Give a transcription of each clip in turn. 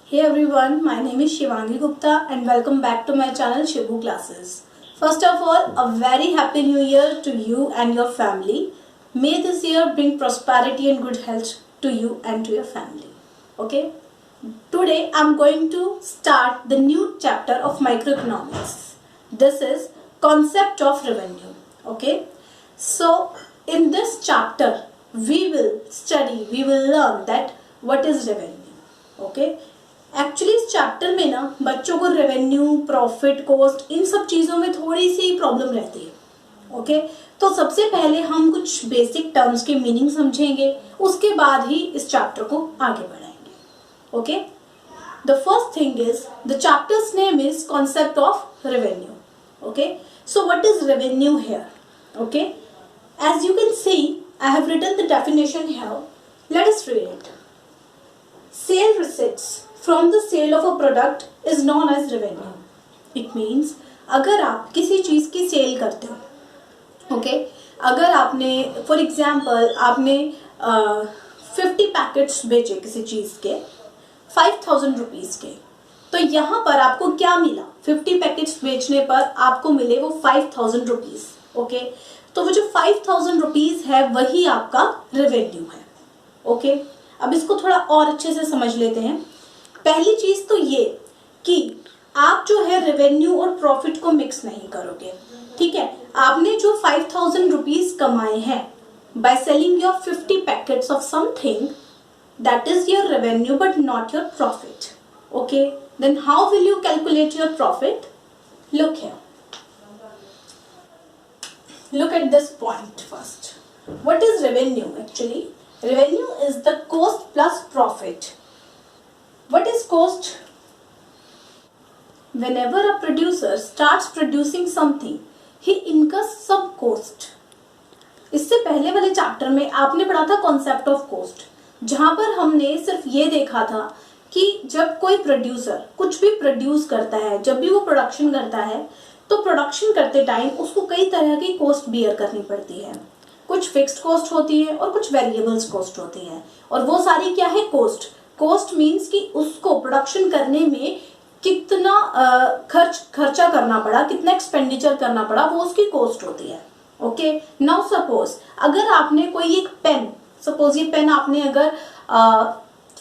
Hey everyone, my name is Shivangi Gupta and welcome back to my channel Shivu Classes. First of all, a very happy new year to you and your family. May this year bring prosperity and good health to you and to your family. Okay? Today I'm going to start the new chapter of microeconomics. This is concept of revenue. Okay? So in this chapter we will learn that what is revenue. Okay? Actually इस chapter में ना बच्चों को revenue, profit, cost in सब चीज़ों में थोड़ी सी problem रहती है. ओके, तो सबसे पहले हम कुछ बेसिक टर्म्स के मीनिंग समझेंगे, उसके बाद ही इस चैप्टर को आगे बढ़ाएंगे. Okay, the first thing is the chapter's name is concept of revenue. Okay, so what is revenue here? Okay, as you can see I have written the definition here. Let us read it. Sale receipts from the sale of a product is known as revenue. It means अगर आप किसी चीज़ की cell करते हो, okay, अगर आपने for example आपने 50 packets बेचे किसी चीज़ के 5000 रुपीज़ के, तो यहाँ पर आपको क्या मिला? 50 पैकेट्स बेचने पर आपको मिले वो 5000 रुपीज़. ओके, तो वो जो 5000 रुपीज़ है वही आपका रेवेन्यू है. ओके, अब इसको थोड़ा और अच्छे से समझ लेते हैं. पहली चीज तो ये कि आप जो है रेवेन्यू और प्रॉफिट को मिक्स नहीं करोगे. ठीक है, आपने जो 5000 रुपीज कमाए हैं by selling your 50 packets of something, that is your revenue but not your profit. Okay, then how will you calculate your profit? Look here, look at this point first. What is revenue actually? Revenue is the cost plus profit. What is cost? Whenever a producer starts producing something, he incurs some cost. इससे पहले वाले chapter में आपने पढ़ा था concept of coast, जहां पर हमने सिर्फ ये देखा था कि जब कोई प्रोड्यूसर कुछ भी प्रोड्यूस करता है, जब भी वो प्रोडक्शन करता है, तो प्रोडक्शन करते टाइम उसको कई तरह की कॉस्ट बियर करनी पड़ती है. कुछ फिक्स्ड कॉस्ट होती है और कुछ वेरिएबल्स कॉस्ट होती है. और वो सारी क्या है? कॉस्ट. कॉस्ट मीन्स कि उसको प्रोडक्शन करने में कितना खर्चा करना पड़ा, कितना एक्सपेंडिचर करना पड़ा, वो उसकी कॉस्ट होती है. ओके, नाउ सपोज अगर आपने कोई एक पेन, सपोज ये पेन आपने अगर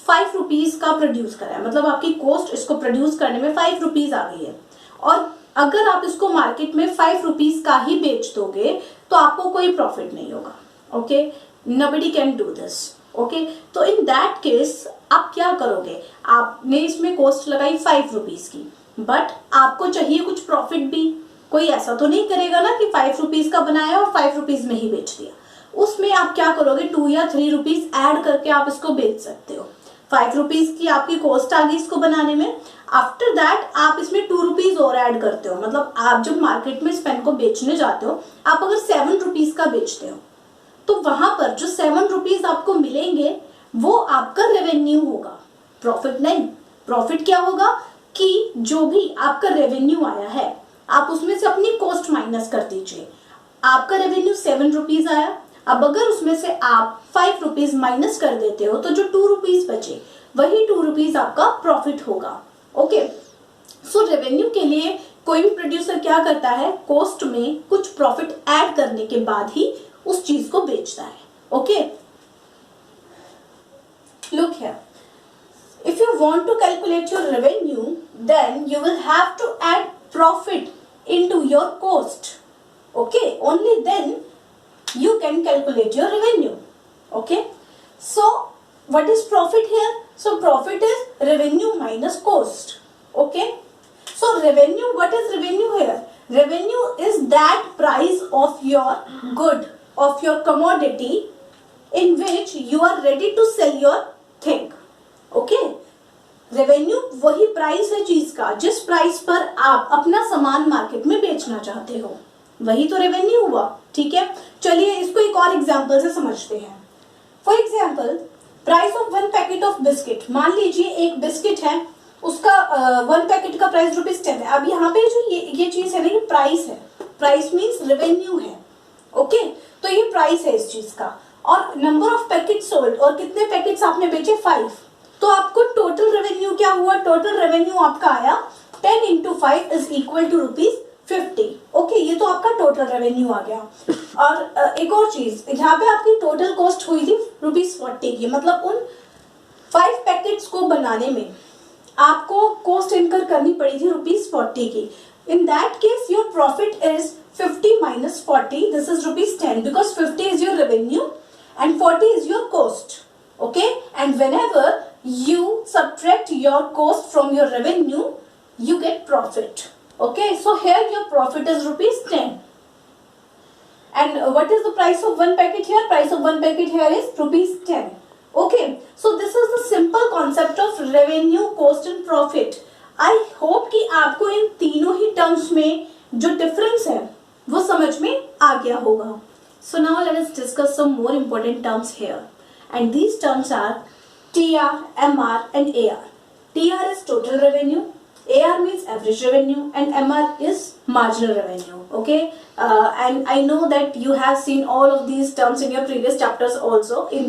5 रुपीज का प्रोड्यूस करा है, मतलब आपकी कॉस्ट इसको प्रोड्यूस करने में 5 रुपीज आ गई है, और अगर आप इसको मार्केट में 5 रुपीज का ही बेच दोगे तो आपको कोई प्रॉफिट नहीं होगा. Okay, nobody can do this. Okay, तो इन दैट केस आप क्या करोगे? आपने इसमें कॉस्ट लगाई 5 रुपीज की, बट आपको चाहिए कुछ प्रॉफिट भी. कोई ऐसा तो नहीं करेगा ना कि 5 रुपीज का बनाया और 5 रुपीज में ही बेच दिया. उसमें आप क्या करोगे? 2 या 3 रुपीज ऐड करके आप इसको बेच सकते हो. 5 रुपीज की आपकी कॉस्ट आ गई इसको बनाने में. आफ्टर दैट आप इसमें 2 रुपीज और ऐड करते हो. मतलब आप जब मार्केट में इस पेन को बेचने जाते हो, आप अगर 7 रुपीज का बेचते हो, तो वहां पर जो 7 रुपीज आपको मिलेंगे वो आपका रेवेन्यू होगा, प्रॉफिट नहीं. प्रॉफिट क्या होगा कि जो भी आपका रेवेन्यू आया है आप उसमें से अपनी कॉस्ट माइनस कर दीजिए. आपका रेवेन्यू 7 रुपीज आया, अब अगर उसमें से आप 5 रुपीज माइनस कर देते हो तो जो 2 रुपीज बचे वही 2 रुपीज आपका प्रॉफिट होगा. ओके, सो रेवेन्यू के लिए कोई भी प्रोड्यूसर क्या करता है? कॉस्ट में कुछ प्रॉफिट ऐड करने के बाद ही उस चीज को बेचता है. Okay, look here, if you want to calculate your revenue, then you will have to add profit into your cost. Okay, only then you can calculate your revenue. Okay, so what is profit here? So profit is revenue minus cost. Okay, so revenue, what is revenue here? Revenue is that price of your good, of your commodity in which you are ready to sell your thing. Okay, revenue वही price है चीज का जिस price पर आप अपना सामान market में बेचना चाहते हो, वही तो रेवेन्यू हुआ. ठीक है, चलिए इसको एक और एग्जांपल से समझते हैं. For example, price of 1 packet of biscuit. मान लीजिए एक बिस्किट है, उसका 1 पैकेट का प्राइस ₹10 है. अब यहाँ पे जो ये चीज है ना, ये प्राइस है. प्राइस मीन्स रेवेन्यू है. ओके, तो ये प्राइस है इस चीज का. और नंबर ऑफ पैकेट सोल्ड, और कितने पैकेट्स आपने बेचे? 5. तो आपको टोटल रेवेन्यू क्या हुआ, टोटल रेवेन्यू आपका आया 10 into 5 is equal to ₹50। Okay, ये तो आपका टोटल रेवेन्यू आ गया। और एक और चीज, यहाँ पे आपकी टोटल कॉस्ट हुई थी ₹40 की, मतलब उन 5 पैकेट्स को बनाने में आपको कॉस्ट इनकर करनी पड़ी थी ₹40 की। In that case your profit is 50 minus 40, this is ₹10, because 50 is your revenue and 40 is your cost. Okay, and whenever you subtract your cost from your revenue, you get profit. Okay, so here your profit is ₹10. And what is the price of one packet here? Price of one packet here is ₹10. Okay, so this is the simple concept of revenue, cost and profit. I hope कि आपको इन तीनों ही terms में जो difference है वो समझ में आ गया होगा। So now let us discuss some more important terms here, and these terms are TR, MR and AR. TR is total revenue, AR means average revenue, and MR is marginal revenue. Okay, and I know that you have seen all of these terms in your previous chapters also in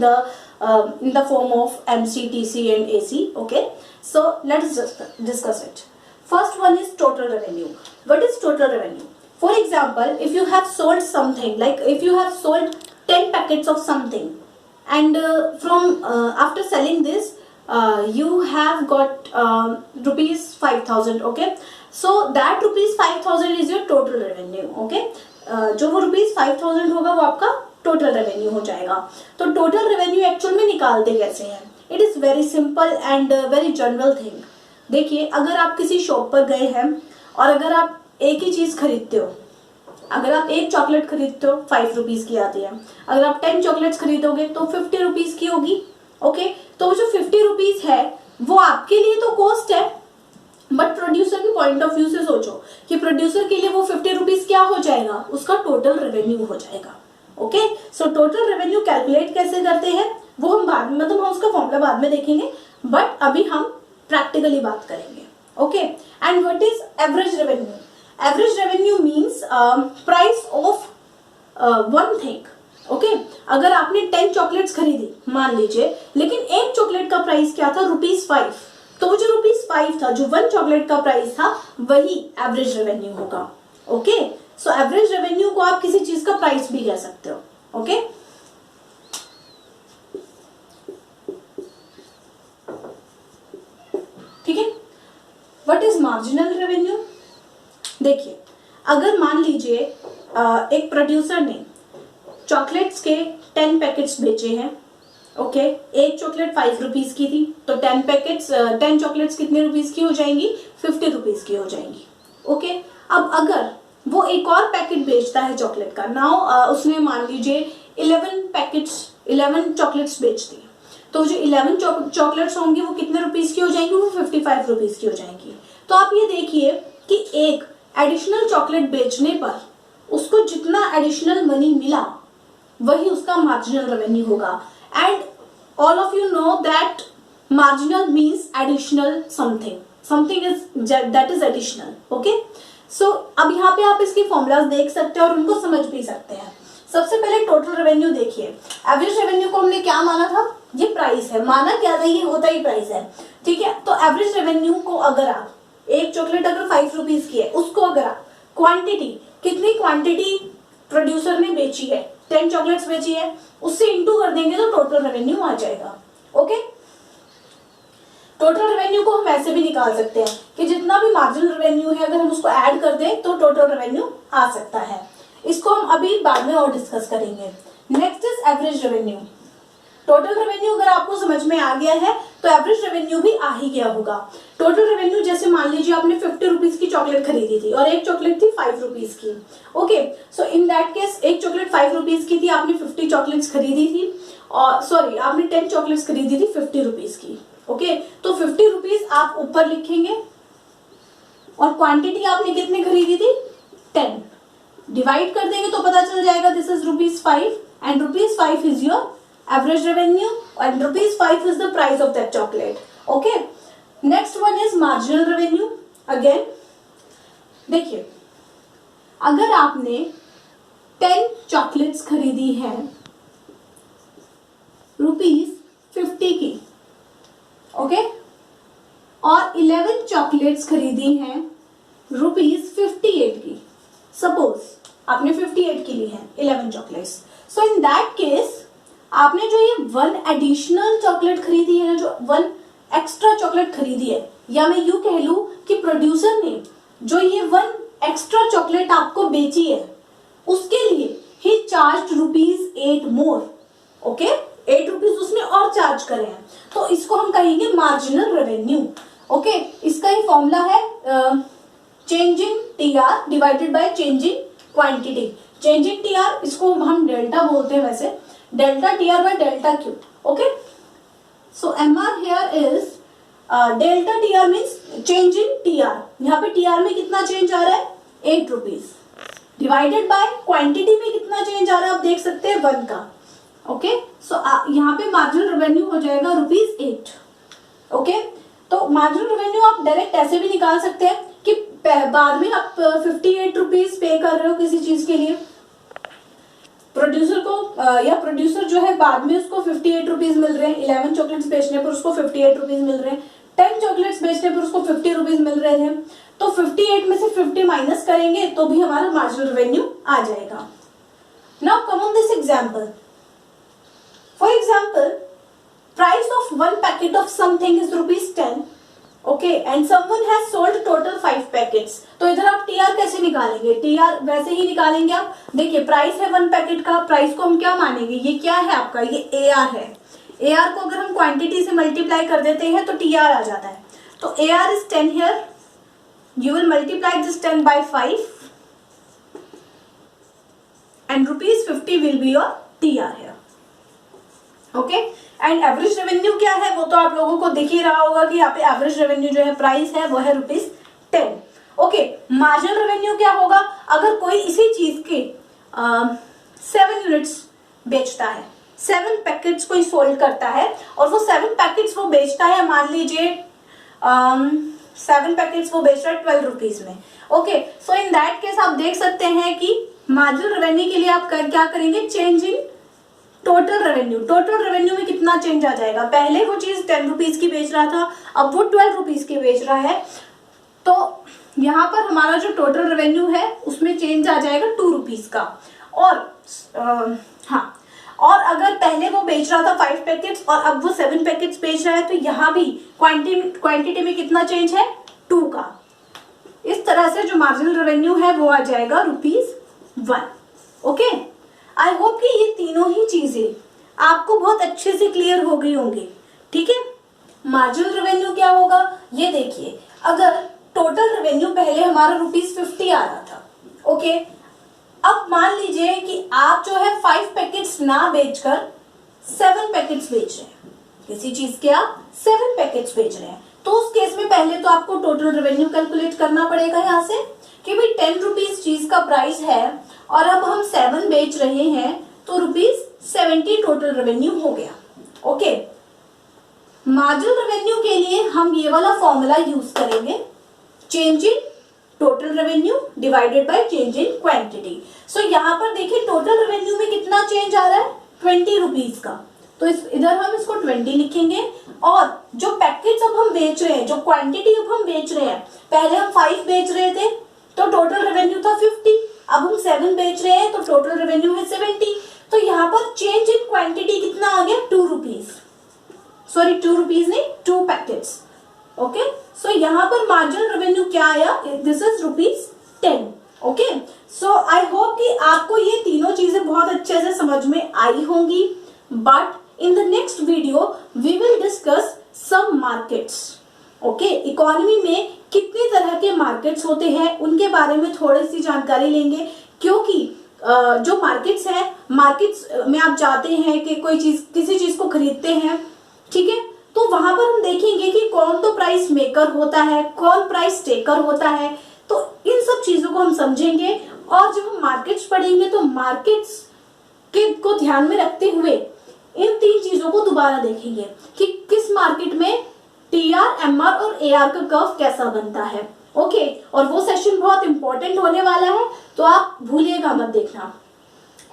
the form of MC, TC and AC. Okay, so let us just discuss it. First one is total revenue. What is total revenue? For example, if you have sold something, like if you have sold 10 packets of something, and after selling this, you have got ₹5,000. Okay, so that ₹5,000 is your total revenue. Okay, जो वो ₹5,000 होगा वो आपका total revenue हो जाएगा। तो total revenue actual में निकालते कैसे हैं? It is very simple and very general thing. देखिए, अगर आप किसी शॉप पर गए हैं और अगर आप एक ही चीज खरीदते हो, अगर आप एक चॉकलेट खरीदते हो ₹5 की आती है, अगर आप 10 चॉकलेट्स खरीदोगे तो ₹50 की होगी। ओके, तो वो जो ₹50 है वो आपके लिए तो कॉस्ट है, बट प्रोड्यूसर के पॉइंट ऑफ व्यू से सोचो कि प्रोड्यूसर के लिए वो ₹50 क्या हो जाएगा, उसका टोटल रेवेन्यू हो जाएगा। Okay, so total revenue calculate कैसे करते हैं वो हम बाद में, मतलब हम उसका फॉर्मूला बाद में देखेंगे, बट अभी हम प्रैक्टिकली बात करेंगे। Okay, and what is average revenue? Average revenue means price of one thing. Okay, अगर आपने 10 चॉकलेट्स खरीदी मान लीजिए, लेकिन एक चॉकलेट का प्राइस क्या था, ₹5, तो वो जो ₹5 था, जो 1 चॉकलेट का प्राइस था, वही एवरेज रेवेन्यू होगा। ओके, सो एवरेज रेवेन्यू को आप किसी चीज का प्राइस भी कह सकते हो। ओके, ठीक है। What is marginal revenue? देखिए, अगर मान लीजिए एक प्रोड्यूसर ने चॉकलेट्स के 10 पैकेट्स बेचे हैं। ओके, एक चॉकलेट ₹5 की थी, तो 10 चॉकलेट्स कितने रुपीस की हो जाएंगी, ₹50 की हो जाएंगी। ओके, अब अगर वो एक और पैकेट बेचता है चॉकलेट का, नाउ उसने मान लीजिए 11 चॉकलेट्स बेच दी, तो जो 11 चॉकलेट्स होंगी वो कितने रुपीस की हो जाएंगी, वो ₹55 की हो जाएंगी। तो आप ये देखिए कि एक एडिशनल चॉकलेट बेचने पर उसको जितना एडिशनल मनी मिला वही उसका मार्जिनल रेवेन्यू होगा। And all of you know that marginal means additional something is that is additional. Okay, so अब यहाँ पे आप इसके फॉर्मूलाज देख सकते हैं और उनको समझ भी सकते हैं। सबसे पहले टोटल रेवेन्यू देखिए, एवरेज रेवेन्यू को हमने क्या माना था, ये प्राइस है, माना क्या था, ये होता ही प्राइस है। ठीक है, तो एवरेज रेवेन्यू को अगर आप एक चॉकलेट अगर ₹5 की है, उसको अगर आप क्वांटिटी, कितनी क्वांटिटी प्रोड्यूसर ने बेची है, 10 चॉकलेट्स बेची है, उससे इंटू कर देंगे तो टोटल रेवेन्यू आ जाएगा। ओके, टोटल रेवेन्यू को हम ऐसे भी निकाल सकते हैं कि जितना भी मार्जिनल रेवेन्यू है अगर हम उसको ऐड कर दें तो टोटल रेवेन्यू आ सकता है। इसको हम अभी बाद में और डिस्कस करेंगे। Next is average revenue. Total revenue अगर आपको समझ में आ गया है तो एवरेज रेवेन्यू भी आ ही गया होगा। टोटल रेवेन्यू जैसे मान लीजिए आपने ₹50 की चॉकलेट खरीदी थी और एक चॉकलेट थी ₹5 की। Okay, so in that case एक चॉकलेट ₹5 की थी, आपने 50 चॉकलेट्स खरीदी थी, और सॉरी आपने 10 चॉकलेट्स खरीदी थी ₹50 की। ओके, तो ₹50 आप ऊपर लिखेंगे और क्वांटिटी आपने कितनी खरीदी थी, 10, डिवाइड कर देंगे तो पता चल जाएगा this is ₹5 and ₹5 is your average revenue and ₹5 is the price of that chocolate. Okay, next one is marginal revenue. Again देखिए, अगर आपने 10 चॉकलेट्स खरीदी है ₹50 की, ओके, 11 चॉकलेट्स खरीदी हैं ₹58 की, सपोज आपने 58 की ली है 11 chocolates, so in that case आपने जो ये 1 एडिशनल चॉकलेट खरीदी है, जो 1 एक्स्ट्रा चॉकलेट खरीदी है, या मैं यूं कह लूं कि प्रोड्यूसर ने जो ये 1 एक्स्ट्रा चॉकलेट आपको बेची है उसके लिए ही चार्ज ₹8 मोर, ओके, 8 रुपीज उसने और चार्ज करे हैं, तो इसको हम कहेंगे मार्जिनल रेवेन्यू। ओके, इसका ही फॉर्मूला है change in TR divided by change in quantity. Change in TR इसको हम डेल्टा बोलते हैं, वैसे delta TR by delta Q. Okay, so MR here is delta TR means change in TR. यहाँ पे TR में कितना चेंज आ रहा है 8 रुपीज, डिवाइडेड बाय क्वांटिटी में कितना चेंज आ रहा है आप देख सकते हैं 1 का। ओके, सो यहाँ पे मार्जिनल रेवेन्यू हो जाएगा ₹8। ओके, तो मार्जिनल रेवेन्यू आप डायरेक्ट ऐसे भी निकाल सकते हैं कि बाद में आप 58 रुपीज पे कर रहे हो किसी चीज के लिए, प्रोड्यूसर को या प्रोड्यूसर जो है बाद में उसको 58 रुपीज मिल रहे हैं, 11 चॉकलेट्स बेचने पर उसको 58 रुपीज मिल रहे हैं, 10 चॉकलेट्स बेचने पर उसको 50 रुपीज मिल रहे थे, तो 58 में से 50 माइनस करेंगे तो भी हमारा मार्जिनल रेवेन्यू आ जाएगा। Now come on this example. For example, price of 1 packet of something is ₹10, okay, and someone has sold total 5 packets. तो इधर आप TR कैसे निकालेंगे? TR वैसे ही निकालेंगे आप। देखिए प्राइस है 1 पैकेट का, प्राइस को हम क्या मानेंगे, ये क्या है आपका, ये AR है। AR को अगर हम क्वांटिटी से मल्टीप्लाई कर देते हैं तो TR आ जाता है। तो AR is 10 here. You will multiply this 10 by 5 and ₹50 will be your TR here. Okay, and average revenue क्या है वो तो आप लोगों को दिख ही रहा होगा कि यहाँ पे एवरेज रेवेन्यू जो है प्राइस है वो है ₹10। ओके, मार्जिनल रेवेन्यू क्या होगा, अगर कोई इसी चीज के 7 यूनिट्स बेचता है, 7 पैकेट्स कोई सोल्ड करता है और वो 7 पैकेट्स वो बेचता है, मान लीजिए 7 पैकेट्स वो बेच रहा है 12 रुपीज में। Okay, so in that case आप देख सकते हैं कि मार्जिनल रेवेन्यू के लिए आप क्या करेंगे, change in total revenue. Total revenue में कितना चेंज आ जाएगा, पहले वो चीज 10 रुपीज की बेच रहा था, अब वो 12 रुपीज की बेच रहा है, तो यहाँ पर हमारा जो टोटल रेवेन्यू है उसमें चेंज आ जाएगा 2 रुपीज का। और हाँ, और अगर पहले वो बेच रहा था 5 पैकेट्स और अब वो 7 पैकेट्स बेच रहा है तो यहाँ भी क्वांटिटी में कितना चेंज है 2 का। इस तरह से जो मार्जिनल रेवेन्यू है वो आ जाएगा ₹1। ओके, आई होप कि ये तीनों ही चीजें आपको बहुत अच्छे से क्लियर हो गई होंगी। ठीक है, मार्जिनल रेवेन्यू क्या होगा, ये देखिए, अगर टोटल रेवेन्यू पहले हमारा ₹50 आ रहा था, ओके, अब मान लीजिए कि आप जो है 5 पैकेट्स ना बेचकर 7 पैकेट्स बेच रहे हैं, किसी चीज के आप 7 पैकेट्स बेच रहे हैं, तो उस केस में पहले तो आपको टोटल रेवेन्यू कैलकुलेट करना पड़ेगा यहाँ से कि भाई 10 रुपीज चीज का प्राइस है और अब हम 7 बेच रहे हैं तो ₹70 टोटल रेवेन्यू हो गया। ओके, मार्जिनल रेवेन्यू के लिए हम ये वाला फॉर्मूला यूज करेंगे, change in total revenue divided by change in quantity. So यहाँ पर देखिए टोटल रेवेन्यू में कितना चेंज आ रहा है 20 रुपीज का, तो इधर हम इसको 20 लिखेंगे, और जो पैकेट्स अब हम बेच रहे हैं, जो क्वांटिटी अब हम बेच रहे हैं, पहले हम 5 बेच रहे थे तो टोटल रेवेन्यू था 50, अब हम 7 बेच रहे हैं तो टोटल रेवेन्यू है 70, तो यहाँ पर चेंज इन क्वांटिटी कितना आ गया 2 रुपीज, सॉरी 2 रुपीज नहीं 2 पैकेट्स। ओके, सो यहाँ पर मार्जिनल रेवेन्यू क्या आया, this is ₹10। Okay, so I hope कि आपको ये तीनों चीजें बहुत अच्छे से समझ में आई होंगी, but in the next video we will discuss some markets. Okay, economy में कितनी तरह के मार्केट्स होते हैं उनके बारे में थोड़ी सी जानकारी लेंगे, क्योंकि जो मार्केट्स हैं, मार्केट्स में आप जाते हैं कि कोई चीज किसी चीज को खरीदते हैं, ठीक है, तो वहां पर हम देखेंगे कि कौन तो प्राइस मेकर होता है, कौन प्राइस टेकर होता है, तो इन सब चीजों को हम समझेंगे। और जब हम मार्केट्स पढ़ेंगे तो मार्केट्स के को ध्यान में रखते हुए इन 3 चीजों को दोबारा देखेंगे कि किस मार्केट में TR, MR और AR का कर्व कैसा बनता है। ओके, और वो सेशन बहुत इंपॉर्टेंट होने वाला है, तो आप भूलिएगा मत देखना।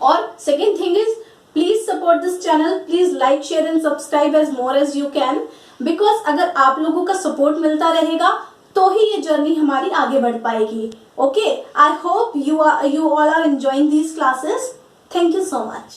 और second thing is, please support this channel, please like, share and subscribe as more as you can. Because अगर आप लोगों का सपोर्ट मिलता रहेगा तो ही ये जर्नी हमारी आगे बढ़ पाएगी. Okay, I hope you all are enjoying these classes. Thank you so much.